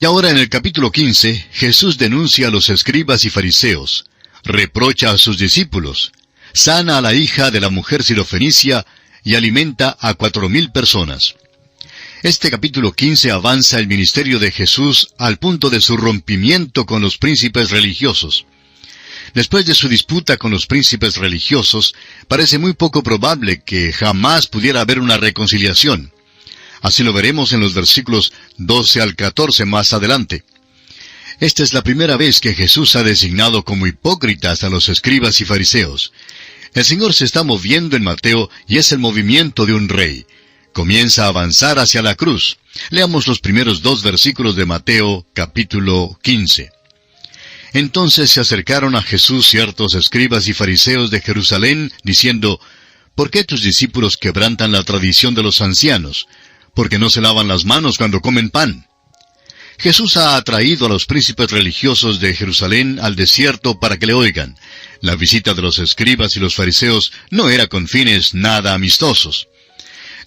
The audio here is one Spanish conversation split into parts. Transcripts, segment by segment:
Y ahora en el capítulo 15, Jesús denuncia a los escribas y fariseos, reprocha a sus discípulos, sana a la hija de la mujer sirofenicia y alimenta a 4,000 personas. Este capítulo 15 avanza el ministerio de Jesús al punto de su rompimiento con los príncipes religiosos. Después de su disputa con los príncipes religiosos, parece muy poco probable que jamás pudiera haber una reconciliación. Así lo veremos en los versículos 12 al 14 más adelante. Esta es la primera vez que Jesús ha designado como hipócritas a los escribas y fariseos. El Señor se está moviendo en Mateo y es el movimiento de un rey. Comienza a avanzar hacia la cruz. Leamos los primeros 2 versículos de Mateo, capítulo 15. Entonces se acercaron a Jesús ciertos escribas y fariseos de Jerusalén, diciendo, ¿por qué tus discípulos quebrantan la tradición de los ancianos? Porque no se lavan las manos cuando comen pan. Jesús ha atraído a los príncipes religiosos de Jerusalén al desierto para que le oigan. La visita de los escribas y los fariseos no era con fines nada amistosos.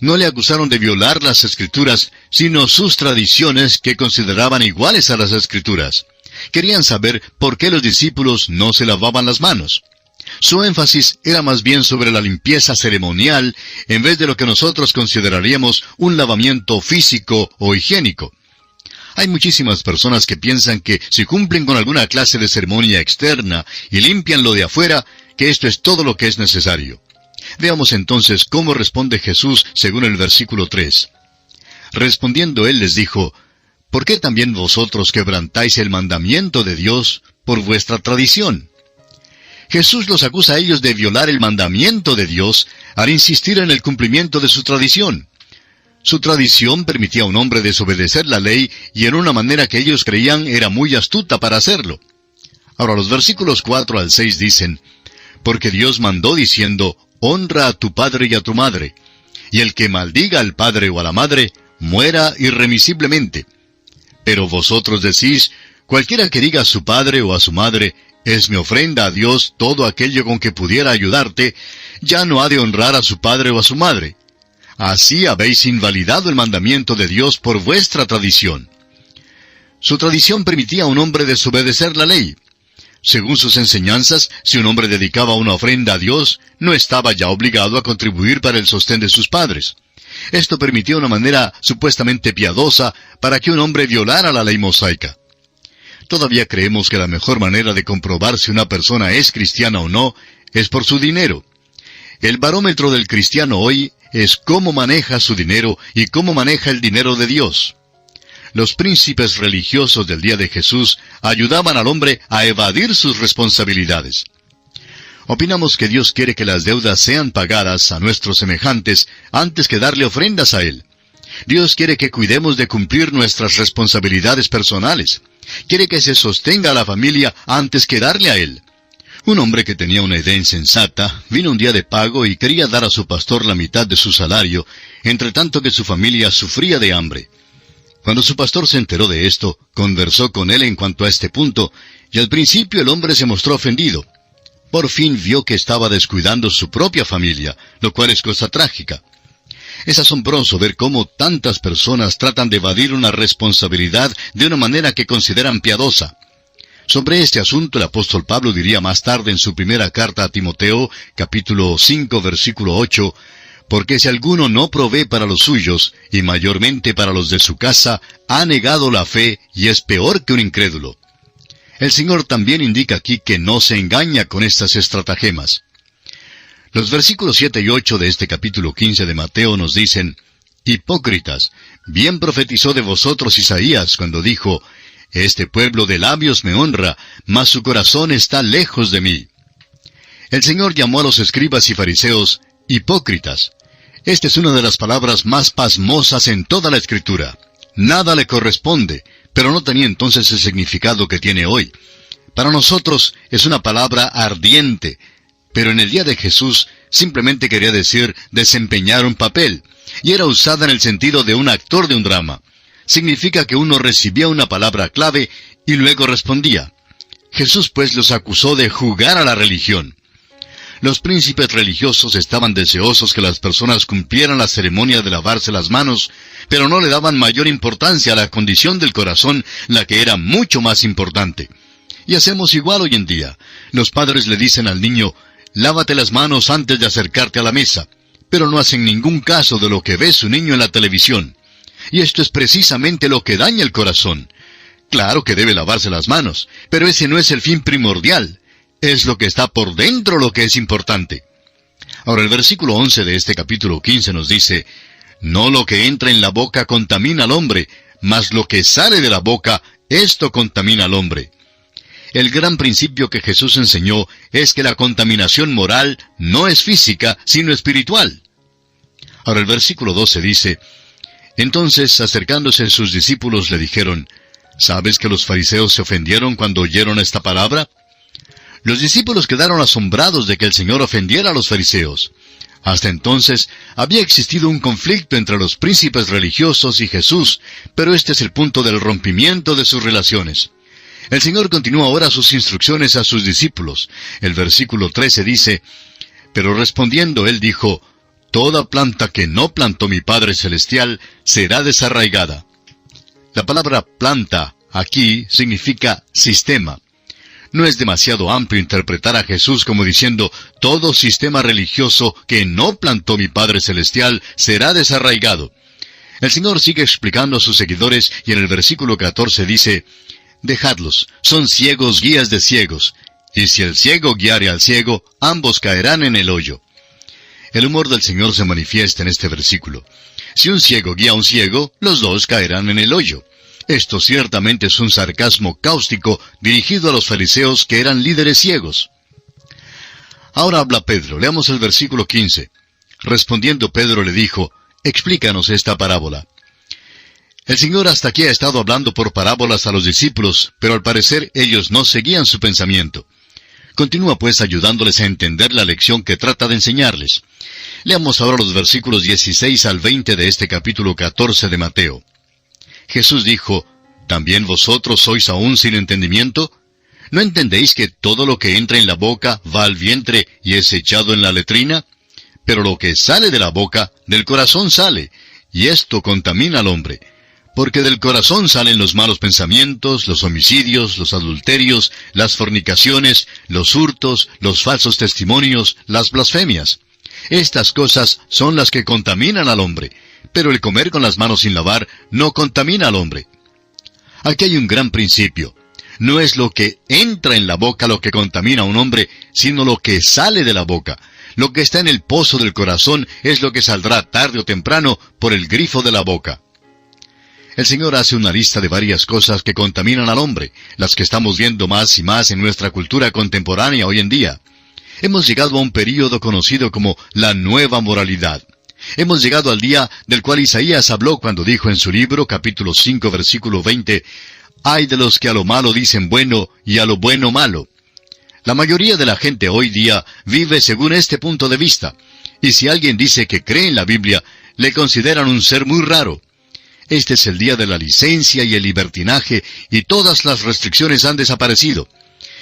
No le acusaron de violar las Escrituras, sino sus tradiciones que consideraban iguales a las Escrituras. Querían saber por qué los discípulos no se lavaban las manos. Su énfasis era más bien sobre la limpieza ceremonial, en vez de lo que nosotros consideraríamos un lavamiento físico o higiénico. Hay muchísimas personas que piensan que si cumplen con alguna clase de ceremonia externa y limpian lo de afuera, que esto es todo lo que es necesario. Veamos entonces cómo responde Jesús según el versículo 3. Respondiendo él les dijo, ¿por qué también vosotros quebrantáis el mandamiento de Dios por vuestra tradición? Jesús los acusa a ellos de violar el mandamiento de Dios al insistir en el cumplimiento de su tradición. Su tradición permitía a un hombre desobedecer la ley y en una manera que ellos creían era muy astuta para hacerlo. Ahora los versículos 4 al 6 dicen, porque Dios mandó diciendo, honra a tu padre y a tu madre, y el que maldiga al padre o a la madre, muera irremisiblemente. Pero vosotros decís, cualquiera que diga a su padre o a su madre, es mi ofrenda a Dios todo aquello con que pudiera ayudarte, ya no ha de honrar a su padre o a su madre. Así habéis invalidado el mandamiento de Dios por vuestra tradición. Su tradición permitía a un hombre desobedecer la ley. Según sus enseñanzas, si un hombre dedicaba una ofrenda a Dios, no estaba ya obligado a contribuir para el sostén de sus padres. Esto permitía una manera supuestamente piadosa para que un hombre violara la ley mosaica. Todavía creemos que la mejor manera de comprobar si una persona es cristiana o no es por su dinero. El barómetro del cristiano hoy es cómo maneja su dinero y cómo maneja el dinero de Dios. Los príncipes religiosos del día de Jesús ayudaban al hombre a evadir sus responsabilidades. Opinamos que Dios quiere que las deudas sean pagadas a nuestros semejantes antes que darle ofrendas a Él. Dios quiere que cuidemos de cumplir nuestras responsabilidades personales. Quiere que se sostenga a la familia antes que darle a Él. Un hombre que tenía una idea insensata vino un día de pago y quería dar a su pastor la mitad de su salario, entre tanto que su familia sufría de hambre. Cuando su pastor se enteró de esto, conversó con él en cuanto a este punto, y al principio el hombre se mostró ofendido. Por fin vio que estaba descuidando su propia familia, lo cual es cosa trágica. Es asombroso ver cómo tantas personas tratan de evadir una responsabilidad de una manera que consideran piadosa. Sobre este asunto el apóstol Pablo diría más tarde en su primera carta a Timoteo, capítulo 5, versículo 8, porque si alguno no provee para los suyos, y mayormente para los de su casa, ha negado la fe y es peor que un incrédulo. El Señor también indica aquí que no se engaña con estas estratagemas. Los versículos 7 y 8 de este capítulo 15 de Mateo nos dicen, hipócritas, bien profetizó de vosotros Isaías cuando dijo, este pueblo de labios me honra, mas su corazón está lejos de mí. El Señor llamó a los escribas y fariseos hipócritas. Esta es una de las palabras más pasmosas en toda la Escritura. Nada le corresponde, pero no tenía entonces el significado que tiene hoy. Para nosotros es una palabra ardiente, pero en el día de Jesús simplemente quería decir desempeñar un papel, y era usada en el sentido de un actor de un drama. Significa que uno recibía una palabra clave y luego respondía. Jesús pues los acusó de jugar a la religión. Los príncipes religiosos estaban deseosos que las personas cumplieran la ceremonia de lavarse las manos, pero no le daban mayor importancia a la condición del corazón, la que era mucho más importante. Y hacemos igual hoy en día. Los padres le dicen al niño, lávate las manos antes de acercarte a la mesa, pero no hacen ningún caso de lo que ve su niño en la televisión. Y esto es precisamente lo que daña el corazón. Claro que debe lavarse las manos, pero ese no es el fin primordial. Es lo que está por dentro lo que es importante. Ahora el versículo 11 de este capítulo 15 nos dice, no lo que entra en la boca contamina al hombre, mas lo que sale de la boca, esto contamina al hombre. El gran principio que Jesús enseñó es que la contaminación moral no es física, sino espiritual. Ahora el versículo 12 dice, entonces acercándose sus discípulos le dijeron, ¿sabes que los fariseos se ofendieron cuando oyeron esta palabra? Los discípulos quedaron asombrados de que el Señor ofendiera a los fariseos. Hasta entonces había existido un conflicto entre los príncipes religiosos y Jesús, pero este es el punto del rompimiento de sus relaciones. El Señor continúa ahora sus instrucciones a sus discípulos. El versículo 13 dice, pero respondiendo él dijo, toda planta que no plantó mi Padre Celestial será desarraigada. La palabra planta aquí significa sistema. No es demasiado amplio interpretar a Jesús como diciendo, todo sistema religioso que no plantó mi Padre Celestial será desarraigado. El Señor sigue explicando a sus seguidores y en el versículo 14 dice, dejadlos, son ciegos guías de ciegos, y si el ciego guiare al ciego, ambos caerán en el hoyo. El humor del Señor se manifiesta en este versículo. Si un ciego guía a un ciego, los dos caerán en el hoyo. Esto ciertamente es un sarcasmo cáustico dirigido a los fariseos que eran líderes ciegos. Ahora habla Pedro. Leamos el versículo 15. Respondiendo Pedro le dijo, explícanos esta parábola. El Señor hasta aquí ha estado hablando por parábolas a los discípulos, pero al parecer ellos no seguían su pensamiento. Continúa pues ayudándoles a entender la lección que trata de enseñarles. Leamos ahora los versículos 16 al 20 de este capítulo 14 de Mateo. Jesús dijo, ¿también vosotros sois aún sin entendimiento? ¿No entendéis que todo lo que entra en la boca va al vientre y es echado en la letrina? Pero lo que sale de la boca, del corazón sale, y esto contamina al hombre. Porque del corazón salen los malos pensamientos, los homicidios, los adulterios, las fornicaciones, los hurtos, los falsos testimonios, las blasfemias. Estas cosas son las que contaminan al hombre, pero el comer con las manos sin lavar no contamina al hombre. Aquí hay un gran principio. No es lo que entra en la boca lo que contamina a un hombre, sino lo que sale de la boca. Lo que está en el pozo del corazón es lo que saldrá tarde o temprano por el grifo de la boca. El Señor hace una lista de varias cosas que contaminan al hombre, las que estamos viendo más y más en nuestra cultura contemporánea hoy en día. Hemos llegado a un período conocido como la nueva moralidad. Hemos llegado al día del cual Isaías habló cuando dijo en su libro, capítulo 5, versículo 20, «Ay de los que a lo malo dicen bueno y a lo bueno malo». La mayoría de la gente hoy día vive según este punto de vista, y si alguien dice que cree en la Biblia, le consideran un ser muy raro. Este es el día de la licencia y el libertinaje, y todas las restricciones han desaparecido.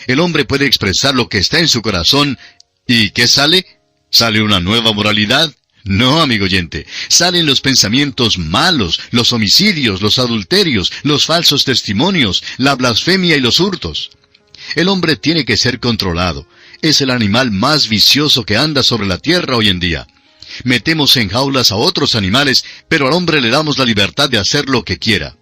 El hombre puede expresar lo que está en su corazón, ¿y qué sale? ¿Sale una nueva moralidad? No, amigo oyente, salen los pensamientos malos, los homicidios, los adulterios, los falsos testimonios, la blasfemia y los hurtos. El hombre tiene que ser controlado. Es el animal más vicioso que anda sobre la tierra hoy en día. Metemos en jaulas a otros animales, pero al hombre le damos la libertad de hacer lo que quiera.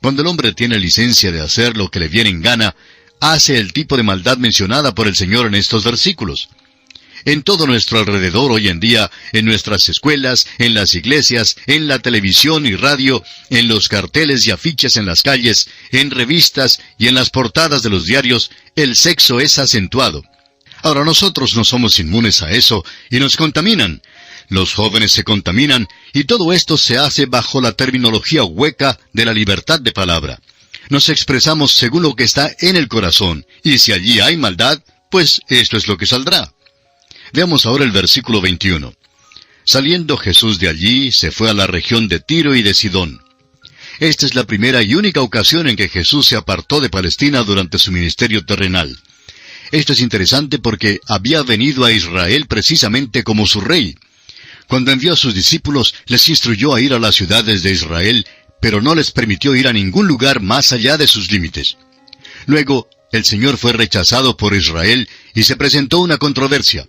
Cuando el hombre tiene licencia de hacer lo que le viene en gana, hace el tipo de maldad mencionada por el Señor en estos versículos. En todo nuestro alrededor hoy en día, en nuestras escuelas, en las iglesias, en la televisión y radio, en los carteles y afiches en las calles, en revistas y en las portadas de los diarios, el sexo es acentuado. Ahora nosotros no somos inmunes a eso y nos contaminan. Los jóvenes se contaminan y todo esto se hace bajo la terminología hueca de la libertad de palabra. Nos expresamos según lo que está en el corazón, y si allí hay maldad, pues esto es lo que saldrá. Veamos ahora el versículo 21. Saliendo Jesús de allí, se fue a la región de Tiro y de Sidón. Esta es la primera y única ocasión en que Jesús se apartó de Palestina durante su ministerio terrenal. Esto es interesante porque había venido a Israel precisamente como su rey. Cuando envió a sus discípulos, les instruyó a ir a las ciudades de Israel, pero no les permitió ir a ningún lugar más allá de sus límites. Luego, el Señor fue rechazado por Israel y se presentó una controversia.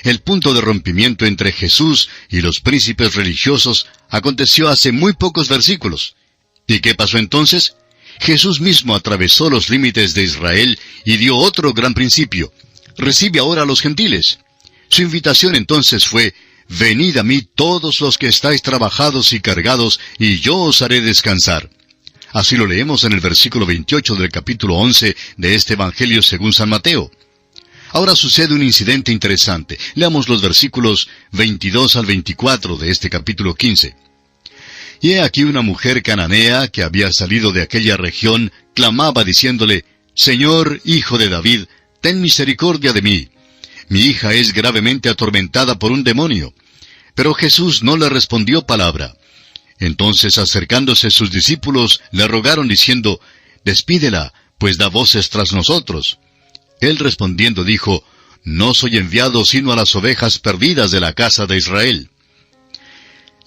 El punto de rompimiento entre Jesús y los príncipes religiosos aconteció hace muy pocos versículos. ¿Y qué pasó entonces? Jesús mismo atravesó los límites de Israel y dio otro gran principio. Recibe ahora a los gentiles. Su invitación entonces fue: «Venid a mí todos los que estáis trabajados y cargados, y yo os haré descansar». Así lo leemos en el versículo 28 del capítulo 11 de este Evangelio según San Mateo. Ahora sucede un incidente interesante. Leamos los versículos 22 al 24 de este capítulo 15. Y he aquí una mujer cananea que había salido de aquella región, clamaba diciéndole: «Señor, hijo de David, ten misericordia de mí. Mi hija es gravemente atormentada por un demonio». Pero Jesús no le respondió palabra. Entonces, acercándose sus discípulos, le rogaron diciendo: «Despídela, pues da voces tras nosotros». Él respondiendo dijo: «No soy enviado sino a las ovejas perdidas de la casa de Israel».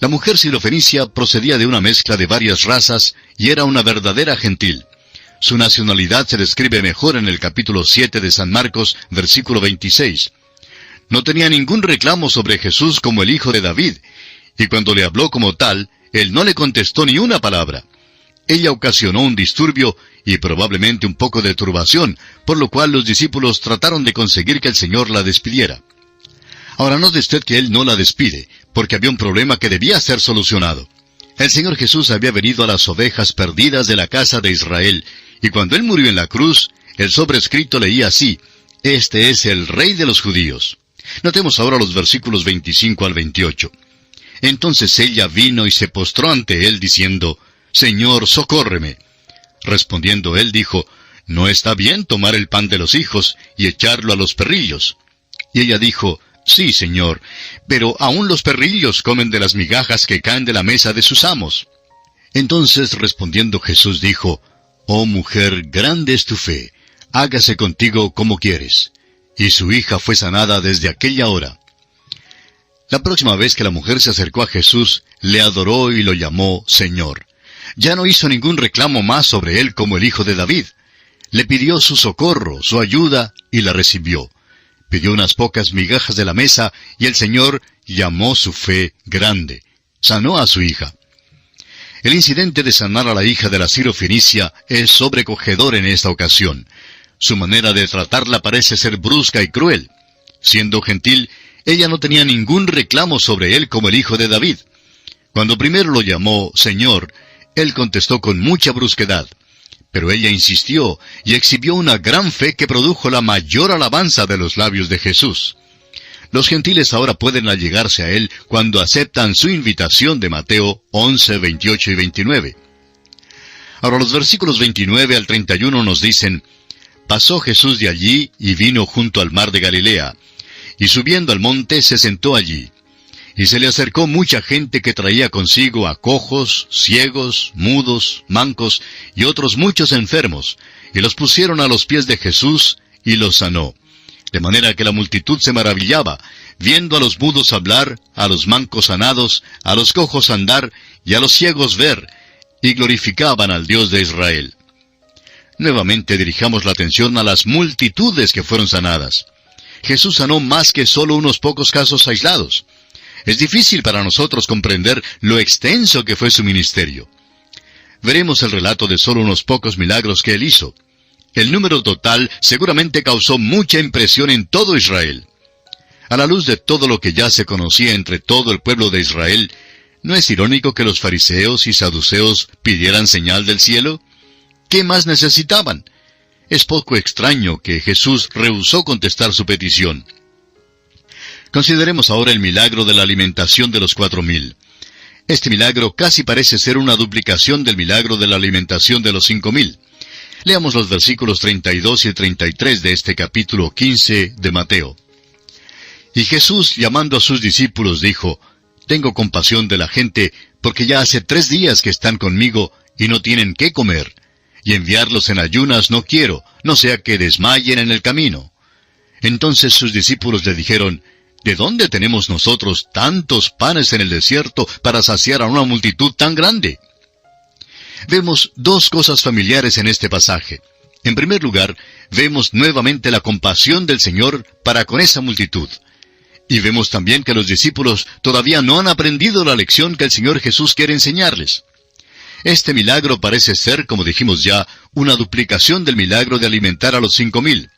La mujer sirofenicia procedía de una mezcla de varias razas y era una verdadera gentil. Su nacionalidad se describe mejor en el capítulo 7 de San Marcos, versículo 26. No tenía ningún reclamo sobre Jesús como el hijo de David, y cuando le habló como tal, él no le contestó ni una palabra. Ella ocasionó un disturbio y probablemente un poco de turbación, por lo cual los discípulos trataron de conseguir que el Señor la despidiera. Ahora note usted que Él no la despide, porque había un problema que debía ser solucionado. El Señor Jesús había venido a las ovejas perdidas de la casa de Israel, y cuando Él murió en la cruz, el sobrescrito leía así: «Este es el Rey de los judíos». Notemos ahora los versículos 25 al 28. Entonces ella vino y se postró ante Él, diciendo: «Señor, socórreme». Respondiendo Él dijo: «No está bien tomar el pan de los hijos y echarlo a los perrillos». Y ella dijo: «Sí, Señor, pero aún los perrillos comen de las migajas que caen de la mesa de sus amos». Entonces respondiendo Jesús dijo: «Oh mujer, grande es tu fe, hágase contigo como quieres». Y su hija fue sanada desde aquella hora. La próxima vez que la mujer se acercó a Jesús, le adoró y lo llamó Señor. Ya no hizo ningún reclamo más sobre él como el hijo de David. Le pidió su socorro, su ayuda, y la recibió. Pidió unas pocas migajas de la mesa, y el Señor llamó su fe grande. Sanó a su hija. El incidente de sanar a la hija de la sirofenicia es sobrecogedor en esta ocasión. Su manera de tratarla parece ser brusca y cruel. Siendo gentil, ella no tenía ningún reclamo sobre él como el hijo de David. Cuando primero lo llamó Señor, él contestó con mucha brusquedad. Pero ella insistió y exhibió una gran fe que produjo la mayor alabanza de los labios de Jesús. Los gentiles ahora pueden allegarse a él cuando aceptan su invitación de Mateo 11, 28 y 29. Ahora los versículos 29 al 31 nos dicen: «Pasó Jesús de allí y vino junto al mar de Galilea, y subiendo al monte se sentó allí. Y se le acercó mucha gente que traía consigo a cojos, ciegos, mudos, mancos y otros muchos enfermos, y los pusieron a los pies de Jesús y los sanó. De manera que la multitud se maravillaba, viendo a los mudos hablar, a los mancos sanados, a los cojos andar y a los ciegos ver, y glorificaban al Dios de Israel». Nuevamente dirijamos la atención a las multitudes que fueron sanadas. Jesús sanó más que solo unos pocos casos aislados. Es difícil para nosotros comprender lo extenso que fue su ministerio. Veremos el relato de solo unos pocos milagros que él hizo. El número total seguramente causó mucha impresión en todo Israel. A la luz de todo lo que ya se conocía entre todo el pueblo de Israel, ¿no es irónico que los fariseos y saduceos pidieran señal del cielo? ¿Qué más necesitaban? Es poco extraño que Jesús rehusó contestar su petición. Consideremos ahora el milagro de la alimentación de los 4,000. Este milagro casi parece ser una duplicación del milagro de la alimentación de los 5,000. Leamos los versículos 32 y 33 de este capítulo 15 de Mateo. «Y Jesús, llamando a sus discípulos, dijo: Tengo compasión de la gente, porque ya hace 3 días que están conmigo y no tienen qué comer. Y enviarlos en ayunas no quiero, no sea que desmayen en el camino. Entonces sus discípulos le dijeron, ¿de dónde tenemos nosotros tantos panes en el desierto para saciar a una multitud tan grande? Vemos dos cosas familiares en este pasaje. En primer lugar, vemos nuevamente la compasión del Señor para con esa multitud. Y vemos también que los discípulos todavía no han aprendido la lección que el Señor Jesús quiere enseñarles. Este milagro parece ser, como dijimos ya, una duplicación del milagro de alimentar a los 5,000.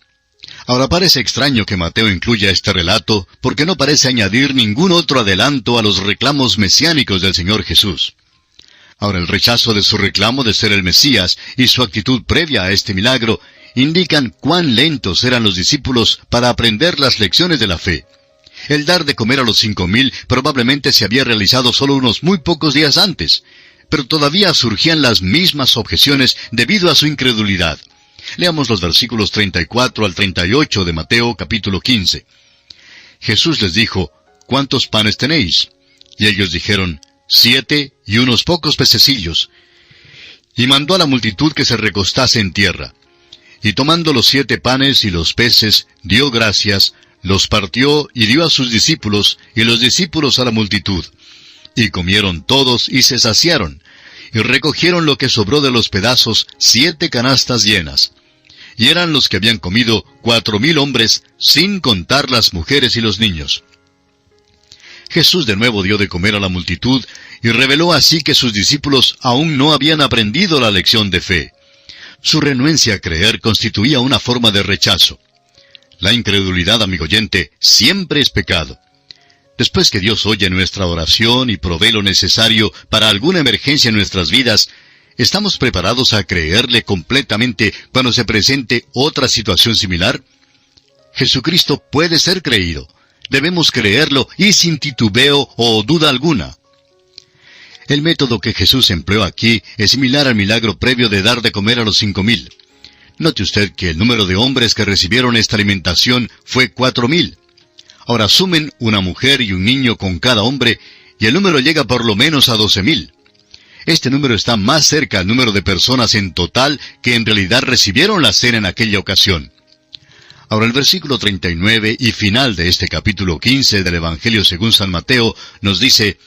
Ahora parece extraño que Mateo incluya este relato, porque no parece añadir ningún otro adelanto a los reclamos mesiánicos del Señor Jesús. Ahora el rechazo de su reclamo de ser el Mesías y su actitud previa a este milagro indican cuán lentos eran los discípulos para aprender las lecciones de la fe. El dar de comer a los 5,000 probablemente se había realizado solo unos muy pocos días antes, pero todavía surgían las mismas objeciones debido a su incredulidad. Leamos los versículos 34 al 38 de Mateo capítulo 15. Jesús les dijo, ¿cuántos panes tenéis? Y ellos dijeron, 7 y unos pocos pececillos. Y mandó a la multitud que se recostase en tierra. Y tomando los 7 panes y los peces, dio gracias, los partió y dio a sus discípulos, y los discípulos a la multitud. Y comieron todos y se saciaron, y recogieron lo que sobró de los pedazos, 7 canastas llenas. Y eran los que habían comido 4,000 hombres, sin contar las mujeres y los niños. Jesús de nuevo dio de comer a la multitud, y reveló así que sus discípulos aún no habían aprendido la lección de fe. Su renuencia a creer constituía una forma de rechazo. La incredulidad, amigo oyente, siempre es pecado. Después que Dios oye nuestra oración y provee lo necesario para alguna emergencia en nuestras vidas, ¿estamos preparados a creerle completamente cuando se presente otra situación similar? Jesucristo puede ser creído. Debemos creerlo y sin titubeo o duda alguna. El método que Jesús empleó aquí es similar al milagro previo de dar de comer a los 5,000. Note usted que el número de hombres que recibieron esta alimentación fue 4,000. Ahora sumen una mujer y un niño con cada hombre, y el número llega por lo menos a 12,000. Este número está más cerca al número de personas en total que en realidad recibieron la cena en aquella ocasión. Ahora el versículo 39 y final de este capítulo 15 del Evangelio según San Mateo nos dice,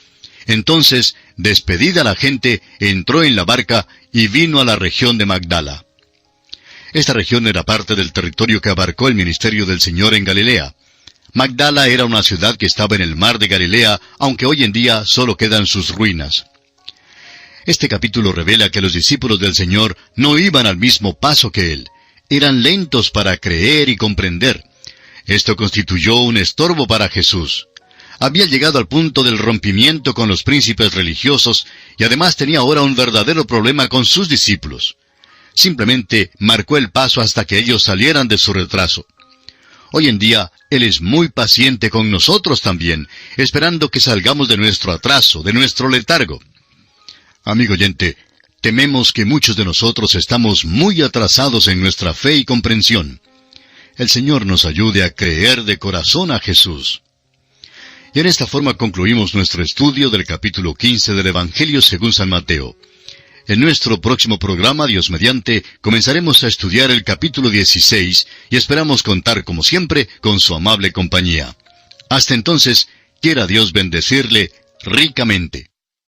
entonces, despedida la gente, entró en la barca y vino a la región de Magdala. Esta región era parte del territorio que abarcó el ministerio del Señor en Galilea. Magdala era una ciudad que estaba en el mar de Galilea, aunque hoy en día solo quedan sus ruinas. Este capítulo revela que los discípulos del Señor no iban al mismo paso que Él. Eran lentos para creer y comprender. Esto constituyó un estorbo para Jesús. Había llegado al punto del rompimiento con los príncipes religiosos y además tenía ahora un verdadero problema con sus discípulos. Simplemente marcó el paso hasta que ellos salieran de su retraso. Hoy en día, Él es muy paciente con nosotros también, esperando que salgamos de nuestro atraso, de nuestro letargo. Amigo oyente, tememos que muchos de nosotros estamos muy atrasados en nuestra fe y comprensión. El Señor nos ayude a creer de corazón a Jesús. Y en esta forma concluimos nuestro estudio del capítulo 15 del Evangelio según San Mateo. En nuestro próximo programa, Dios mediante, comenzaremos a estudiar el capítulo 16 y esperamos contar, como siempre, con su amable compañía. Hasta entonces, quiera Dios bendecirle ricamente.